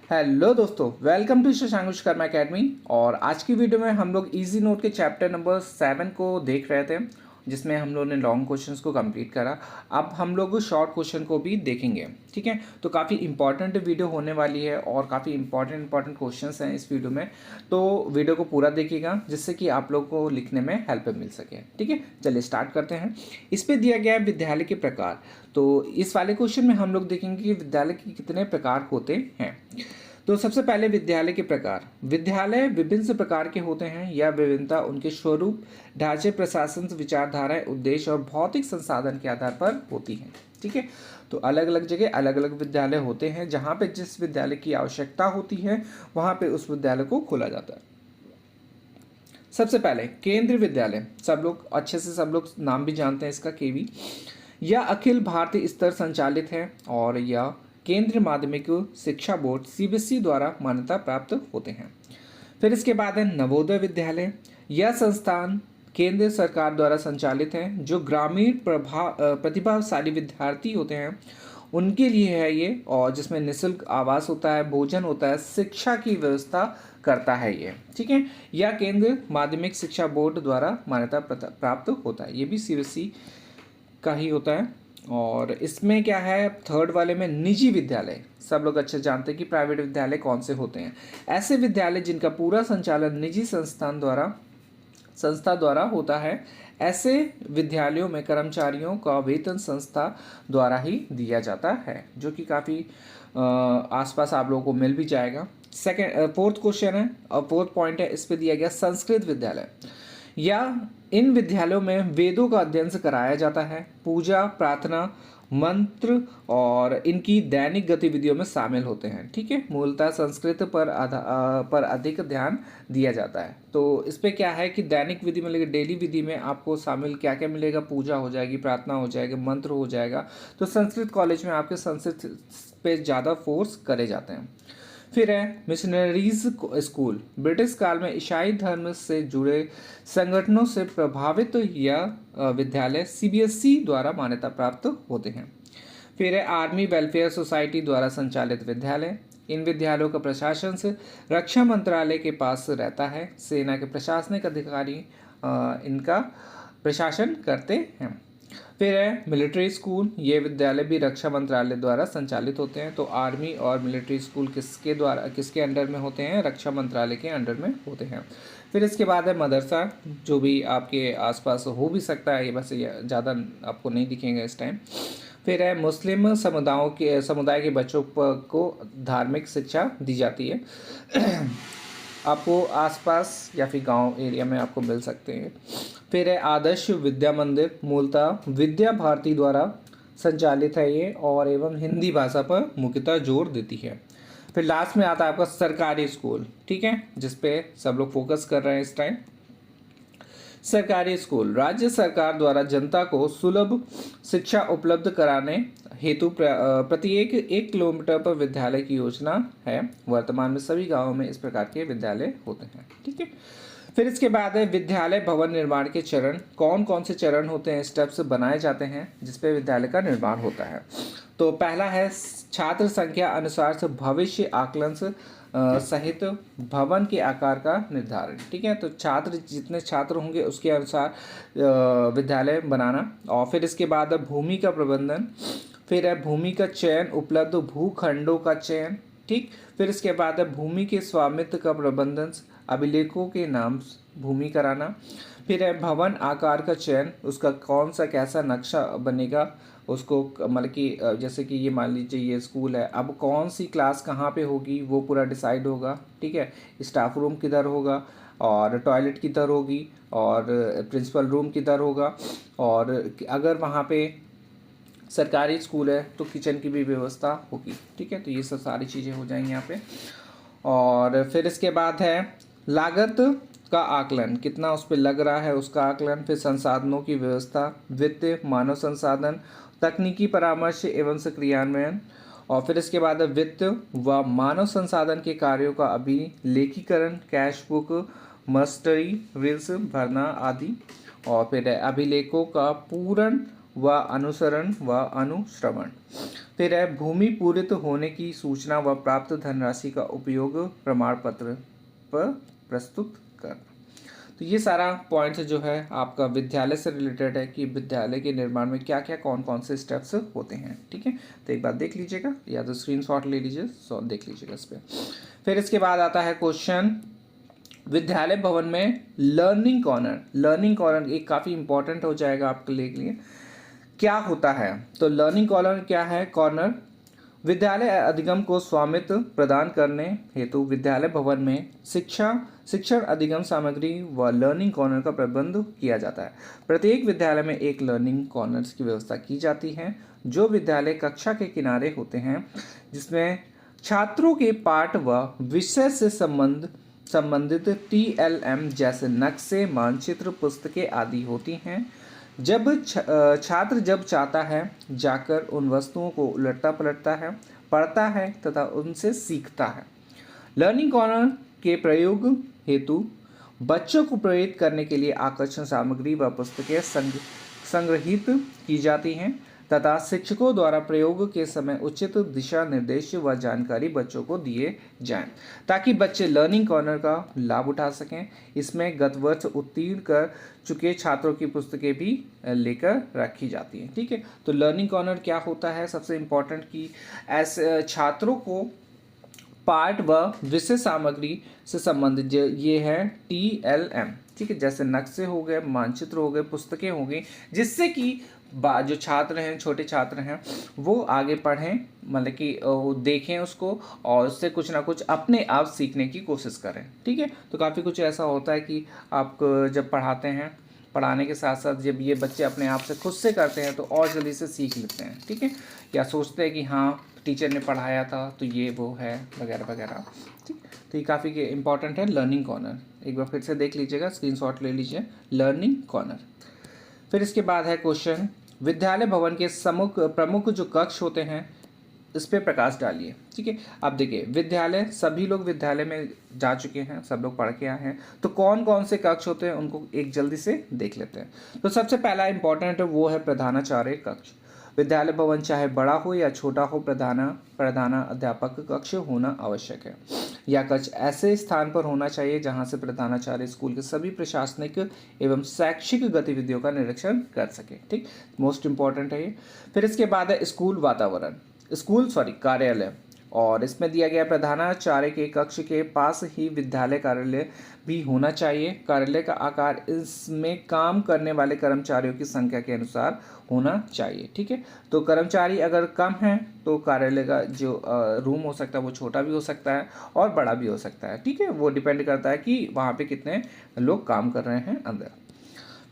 Hello दोस्तों, welcome to Shashank Vishwakarma academy. और आज की वीडियो में हम लोग इजी नोट के चैप्टर नंबर 7 को देख रहे थे, जिसमें हम लोगों ने लॉन्ग क्वेश्चंस को कंप्लीट करा। अब हम लोग शॉर्ट क्वेश्चन को भी देखेंगे, ठीक है। तो काफ़ी इंपॉर्टेंट वीडियो होने वाली है और काफ़ी इंपॉर्टेंट क्वेश्चंस हैं इस वीडियो में। तो वीडियो को पूरा देखिएगा, जिससे कि आप लोग को लिखने में हेल्प मिल सके, ठीक है। चलिए स्टार्ट करते हैं। इस पर दिया गया है विद्यालय के प्रकार। तो इस वाले क्वेश्चन में हम लोग देखेंगे कि विद्यालय के कितने प्रकार होते हैं। तो सबसे पहले विद्यालय के प्रकार। विद्यालय विभिन्न से प्रकार के होते हैं। यह विभिन्नता उनके स्वरूप, ढांचे, प्रशासन, विचारधाराएं, उद्देश्य और भौतिक संसाधन के आधार पर होती हैं, ठीक है। तो अलग अलग जगह अलग अलग विद्यालय होते हैं। जहाँ पे जिस विद्यालय की आवश्यकता होती है वहाँ पे उस विद्यालय को खोला जाता है। सबसे पहले केंद्रीय विद्यालय, सब लोग अच्छे से सब लोग नाम भी जानते हैं इसका, केवी। यह अखिल भारतीय स्तर संचालित है और यह केंद्रीय माध्यमिक शिक्षा बोर्ड सीबीएसई द्वारा मान्यता प्राप्त होते हैं। फिर इसके बाद है नवोदय विद्यालय। यह संस्थान केंद्र सरकार द्वारा संचालित है। जो ग्रामीण प्रतिभाशाली विद्यार्थी होते हैं उनके लिए है ये, और जिसमें निःशुल्क आवास होता है, भोजन होता है, शिक्षा की व्यवस्था करता है ये, ठीक है। यह केंद्र माध्यमिक शिक्षा बोर्ड द्वारा मान्यता प्राप्त होता है। ये भी सीबीएसई का ही होता है। और इसमें क्या है, थर्ड वाले में निजी विद्यालय। सब लोग अच्छे जानते हैं कि प्राइवेट विद्यालय कौन से होते हैं। ऐसे विद्यालय जिनका पूरा संचालन निजी संस्था द्वारा होता है। ऐसे विद्यालयों में कर्मचारियों का वेतन संस्था द्वारा ही दिया जाता है, जो कि काफ़ी आसपास आप लोगों को मिल भी जाएगा। फोर्थ क्वेश्चन है और फोर्थ पॉइंट है, इस पे दिया गया संस्कृत विद्यालय। या इन विद्यालयों में वेदों का अध्ययन कराया जाता है। पूजा, प्रार्थना, मंत्र और इनकी दैनिक गतिविधियों में शामिल होते हैं, ठीक है। मूलतः संस्कृत पर अधिक ध्यान दिया जाता है। तो इस पे क्या है कि दैनिक विधि में, लेकिन डेली विधि में आपको शामिल क्या क्या मिलेगा, पूजा हो जाएगी, प्रार्थना हो जाएगा, मंत्र हो जाएगा। तो संस्कृत कॉलेज में आपके संस्कृत पे ज़्यादा फोर्स करे जाते हैं। फिर है मिशनरीज स्कूल। ब्रिटिश काल में ईसाई धर्म से जुड़े संगठनों से प्रभावित यह विद्यालय सीबीएसई द्वारा मान्यता प्राप्त होते हैं। फिर है आर्मी वेलफेयर सोसाइटी द्वारा संचालित विद्यालय। इन विद्यालयों का प्रशासन से रक्षा मंत्रालय के पास रहता है। सेना के प्रशासनिक अधिकारी इनका प्रशासन करते हैं। फिर है मिलिट्री स्कूल। ये विद्यालय भी रक्षा मंत्रालय द्वारा संचालित होते हैं। तो आर्मी और मिलिट्री स्कूल किसके अंडर में होते हैं, रक्षा मंत्रालय के अंडर में होते हैं। फिर इसके बाद है मदरसा, जो भी आपके आसपास हो भी सकता है, ये बस ज़्यादा आपको नहीं दिखेंगे इस टाइम। फिर है मुस्लिम समुदाय के बच्चों को धार्मिक शिक्षा दी जाती है। आपको आसपास या फिर गांव एरिया में आपको मिल सकते हैं। फिर है आदर्श विद्या मंदिर। मूलतः विद्या भारती द्वारा संचालित है ये, और एवं हिंदी भाषा पर मुख्यतः जोर देती है। फिर लास्ट में आता है आपका सरकारी स्कूल, ठीक है, जिसपे सब लोग फोकस कर रहे हैं इस टाइम। सरकारी स्कूल राज्य सरकार द्वारा जनता को सुलभ शिक्षा उपलब्ध कराने हेतु प्रत्येक 1 किलोमीटर पर विद्यालय की योजना है। वर्तमान में सभी गांवों में इस प्रकार के विद्यालय होते हैं, ठीक है। फिर इसके बाद है विद्यालय भवन निर्माण के चरण। कौन कौन से चरण होते हैं, स्टेप्स बनाए जाते हैं जिसपे विद्यालय का निर्माण होता है। तो पहला है छात्र संख्या अनुसार से भविष्य आकलन सहित भवन के आकार का निर्धारण, ठीक है। तो जितने छात्र होंगे उसके अनुसार विद्यालय बनाना। और फिर इसके बाद है भूमि का प्रबंधन। फिर है भूमि का चयन, उपलब्ध भूखंडों का चयन, ठीक। फिर इसके बाद है भूमि के स्वामित्व का प्रबंधन, अभिलेखों के नाम भूमि कराना। फिर है भवन आकार का चयन, उसका कौन सा कैसा नक्शा बनेगा उसको, मतलब कि जैसे कि ये मान लीजिए ये स्कूल है, अब कौन सी क्लास कहाँ पे होगी वो पूरा डिसाइड होगा, ठीक है। स्टाफ रूम किधर होगा, और टॉयलेट किधर होगी, और प्रिंसिपल रूम किधर होगा, और अगर वहाँ पे सरकारी स्कूल है तो किचन की भी व्यवस्था होगी, ठीक है। तो ये सब सारी चीज़ें हो जाएंगी यहाँ पे। और फिर इसके बाद है लागत का आकलन, कितना उस पर लग रहा है उसका आकलन। फिर संसाधनों की व्यवस्था, वित्त, मानव संसाधन, तकनीकी परामर्श एवं क्रियान्वयन। और फिर इसके बाद वित्त व मानव संसाधन के कार्यों का अभिलेखीकरण, कैश बुक, मस्टरी, रिल्स भरना आदि। और फिर अभिलेखों का पूर्ण व अनुसरण व अनुश्रवण। फिर है भूमि पूरित होने की सूचना व प्राप्त धनराशि का उपयोग प्रमाण पत्र पर प्रस्तुत करना। तो ये सारा पॉइंट्स जो है आपका विद्यालय से रिलेटेड है कि विद्यालय के निर्माण में क्या क्या कौन कौन से स्टेप्स होते हैं। ठीक है, तो एक बार देख लीजिएगा या तो स्क्रीनशॉट ले लीजिए, सो देख लीजिएगा इस पर। फिर इसके बाद आता है क्वेश्चन, विद्यालय भवन में लर्निंग कॉर्नर। लर्निंग कॉर्नर एक काफ़ी इंपॉर्टेंट हो जाएगा आपके लिए। क्या होता है? तो लर्निंग कॉर्नर क्या है? कॉर्नर विद्यालय अधिगम को स्वामित्व प्रदान करने हेतु विद्यालय भवन में शिक्षण अधिगम सामग्री व लर्निंग कॉर्नर का प्रबंध किया जाता है। प्रत्येक विद्यालय में एक लर्निंग कॉर्नर की व्यवस्था की जाती है जो विद्यालय कक्षा के किनारे होते हैं, जिसमें छात्रों के पाठ व विषय से संबंधित TLM जैसे नक्शे, मानचित्र, पुस्तकें आदि होती हैं। जब छात्र जब चाहता है जाकर उन वस्तुओं को उलटता पलटता है, पढ़ता है तथा उनसे सीखता है। लर्निंग कॉर्नर के प्रयोग हेतु बच्चों को प्रेरित करने के लिए आकर्षण सामग्री व पुस्तकें संग्रहित की जाती हैं तथा शिक्षकों द्वारा प्रयोग के समय उचित दिशा निर्देश व जानकारी बच्चों को दिए जाएं ताकि बच्चे लर्निंग कॉर्नर का लाभ उठा सकें। इसमें गत वर्ष उत्तीर्ण कर चुके छात्रों की पुस्तकें भी लेकर रखी जाती हैं। ठीक है, तो लर्निंग कॉर्नर क्या होता है? सबसे इम्पोर्टेंट कि ऐसे छात्रों को पाठ व विषय सामग्री से संबंधित ये है TLM, ठीक है, जैसे नक्शे हो गए, मानचित्र हो गए, पुस्तकें हो गई, जिससे कि जो छात्र हैं, छोटे छात्र हैं, वो आगे पढ़ें, मतलब कि वो देखें उसको और उससे कुछ ना कुछ अपने आप सीखने की कोशिश करें। ठीक है, तो काफ़ी कुछ ऐसा होता है कि आप जब पढ़ाते हैं, पढ़ाने के साथ साथ जब ये बच्चे अपने आप से खुद से करते हैं तो और जल्दी से सीख लेते हैं। ठीक है, या सोचते हैं कि हाँ टीचर ने पढ़ाया था तो ये वो है वगैरह वगैरह। ठीक, तो ये काफ़ी इंपॉर्टेंट है लर्निंग कॉर्नर। एक बार फिर से देख लीजिएगा, स्क्रीनशॉट ले लीजिए, लर्निंग कॉर्नर। फिर इसके बाद है क्वेश्चन, विद्यालय भवन के प्रमुख जो कक्ष होते हैं इस पर प्रकाश डालिए। ठीक है, अब देखिए विद्यालय, सभी लोग विद्यालय में जा चुके हैं, सब लोग पढ़ के आए हैं, तो कौन कौन से कक्ष होते हैं उनको एक जल्दी से देख लेते हैं। तो सबसे पहला इंपॉर्टेंट है वो है प्रधानाचार्य कक्ष। विद्यालय भवन चाहे बड़ा हो या छोटा हो, प्रधाना अध्यापक कक्ष होना आवश्यक है। यह कक्ष ऐसे स्थान पर होना चाहिए जहां से प्रधानाचार्य स्कूल के सभी प्रशासनिक एवं शैक्षिक गतिविधियों का निरीक्षण कर सके। ठीक, मोस्ट इंपॉर्टेंट है ये। फिर इसके बाद है स्कूल वातावरण, कार्यालय, और इसमें दिया गया प्रधानाचार्य के कक्ष के पास ही विद्यालय कार्यालय भी होना चाहिए। कार्यालय का आकार इसमें काम करने वाले कर्मचारियों की संख्या के अनुसार होना चाहिए। ठीक है, तो कर्मचारी अगर कम है तो कार्यालय का जो रूम हो सकता है वो छोटा भी हो सकता है और बड़ा भी हो सकता है। ठीक है, वो डिपेंड करता है कि वहाँ पे कितने लोग काम कर रहे हैं अंदर।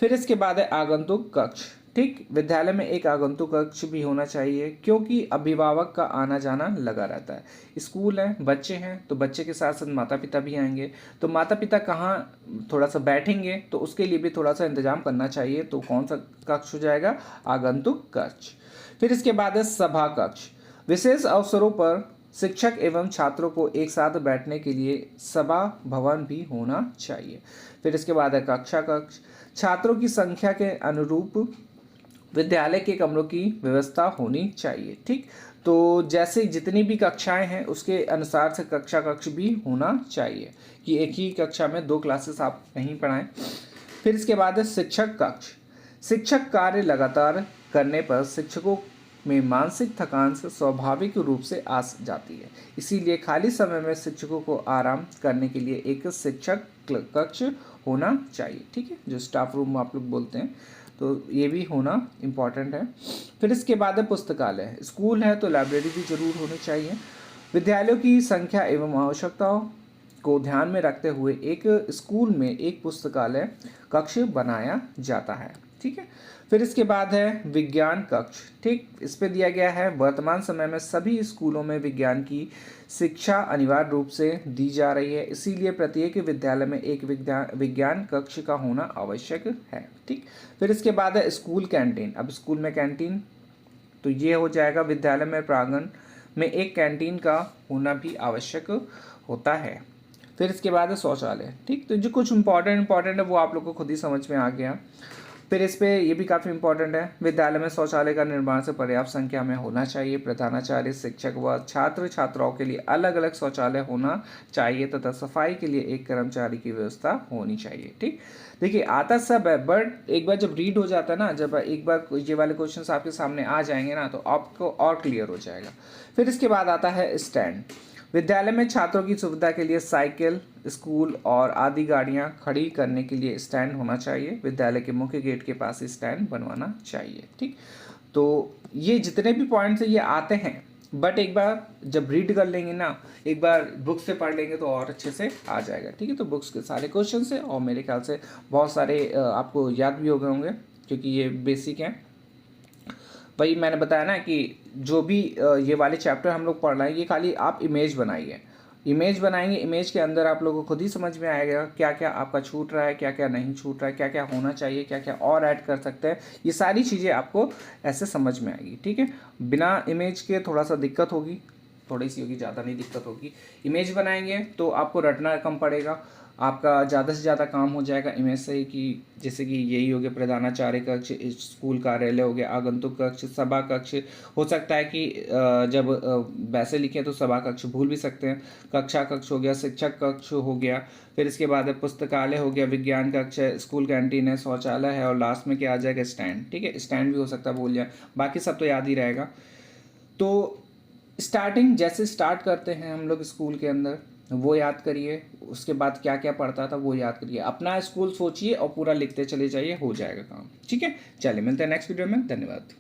फिर इसके बाद है आगंतुक कक्ष। ठीक, विद्यालय में एक आगंतुक कक्ष भी होना चाहिए क्योंकि अभिभावक का आना जाना लगा रहता है। स्कूल है, बच्चे हैं, तो बच्चे के साथ साथ माता पिता भी आएंगे, तो माता पिता कहाँ थोड़ा सा बैठेंगे, तो उसके लिए भी थोड़ा सा इंतजाम करना चाहिए। तो कौन सा कक्ष हो जाएगा? आगंतुक कक्ष। फिर इसके बाद है सभा कक्ष। विशेष अवसरों पर शिक्षक एवं छात्रों को एक साथ बैठने के लिए सभा भवन भी होना चाहिए। फिर इसके बाद है कक्षा कक्ष। छात्रों की संख्या के अनुरूप विद्यालय के कमरों की व्यवस्था होनी चाहिए। ठीक, तो जैसे जितनी भी कक्षाएं हैं उसके अनुसार से कक्षा कक्ष भी होना चाहिए कि एक ही कक्षा में 2 क्लासेस आप नहीं पढ़ाएं। फिर इसके बाद है शिक्षक कक्ष। शिक्षक कार्य लगातार करने पर शिक्षकों में मानसिक थकान से स्वाभाविक रूप से आ जाती है, इसीलिए खाली समय में शिक्षकों को आराम करने के लिए एक शिक्षक कक्ष होना चाहिए। ठीक है, जो स्टाफ रूम आप लोग बोलते हैं, तो ये भी होना इम्पॉर्टेंट है। फिर इसके बाद है पुस्तकालय। स्कूल है तो लाइब्रेरी भी जरूर होनी चाहिए। विद्यालयों की संख्या एवं आवश्यकताओं को ध्यान में रखते हुए एक स्कूल में एक पुस्तकालय कक्ष बनाया जाता है। ठीक है, फिर इसके बाद है विज्ञान कक्ष। ठीक, इस पे दिया गया है वर्तमान समय में सभी स्कूलों में विज्ञान की शिक्षा अनिवार्य रूप से दी जा रही है, इसीलिए प्रत्येक विद्यालय में एक विज्ञान कक्ष का होना आवश्यक है। ठीक, फिर इसके बाद है स्कूल कैंटीन। अब स्कूल में कैंटीन, तो ये हो जाएगा विद्यालय में प्रांगण में एक कैंटीन का होना भी आवश्यक होता है। फिर इसके बाद है शौचालय। ठीक, तो जो कुछ इंपॉर्टेंट है वो आप लोग को खुद ही समझ में आ गया। फिर इस पे ये भी काफ़ी इंपॉर्टेंट है, विद्यालय में शौचालय का निर्माण से पर्याप्त संख्या में होना चाहिए। प्रधानाचार्य, शिक्षक व छात्र छात्राओं के लिए अलग अलग शौचालय होना चाहिए तथा सफाई के लिए एक कर्मचारी की व्यवस्था होनी चाहिए। ठीक, देखिए आता सब है, बट एक बार जब रीड हो जाता है ना, जब एक बार ये वाले क्वेश्चन आपके सामने आ जाएंगे ना, तो आपको और क्लियर हो जाएगा। फिर इसके बाद आता है स्टैंड। विद्यालय में छात्रों की सुविधा के लिए साइकिल, स्कूल और आदि गाड़ियां खड़ी करने के लिए स्टैंड होना चाहिए। विद्यालय के मुख्य गेट के पास स्टैंड बनवाना चाहिए। ठीक, तो ये जितने भी पॉइंट्स ये आते हैं, बट एक बार जब रीड कर लेंगे ना, एक बार बुक से पढ़ लेंगे तो और अच्छे से आ जाएगा। ठीक है, तो बुक्स के सारे क्वेश्चन से और मेरे ख्याल से बहुत सारे आपको याद भी हो गए होंगे, क्योंकि ये बेसिक हैं। वही मैंने बताया ना कि जो भी ये वाले चैप्टर हम लोग पढ़ रहे हैं, ये खाली आप इमेज बनाइए, इमेज बनाएंगे, इमेज के अंदर आप लोगों को खुद ही समझ में आएगा क्या क्या आपका छूट रहा है, क्या क्या नहीं छूट रहा है, क्या क्या होना चाहिए, क्या क्या और ऐड कर सकते हैं। ये सारी चीज़ें आपको ऐसे समझ में आएगी। ठीक है, बिना इमेज के थोड़ा सा दिक्कत होगी, थोड़ी सी होगी, ज़्यादा नहीं दिक्कत होगी। इमेज बनाएंगे तो आपको रटना कम पड़ेगा, आपका ज़्यादा से ज़्यादा काम हो जाएगा इमेज से, कि जैसे कि यही हो गया प्रधानाचार्य कक्ष, स्कूल कार्यालय हो गया, आगंतुक कक्ष, सभा कक्ष। हो सकता है कि जब वैसे लिखें तो सभा कक्ष भूल भी सकते हैं। कक्षा कक्ष हो गया, शिक्षक कक्ष हो गया, फिर इसके बाद पुस्तकालय हो गया, विज्ञान कक्ष है, स्कूल कैंटीन है, शौचालय है, और लास्ट में क्या आ जाएगा, स्टैंड। ठीक है, स्टैंड भी हो सकता है भूल जाए, बाकी सब तो याद ही रहेगा। तो स्टार्टिंग जैसे स्टार्ट करते हैं हम लोग स्कूल के अंदर, वो याद करिए, उसके बाद क्या क्या पढ़ता था वो याद करिए, अपना स्कूल सोचिए और पूरा लिखते चले जाइए, हो जाएगा काम। ठीक है, चलिए मिलते हैं नेक्स्ट वीडियो में, धन्यवाद।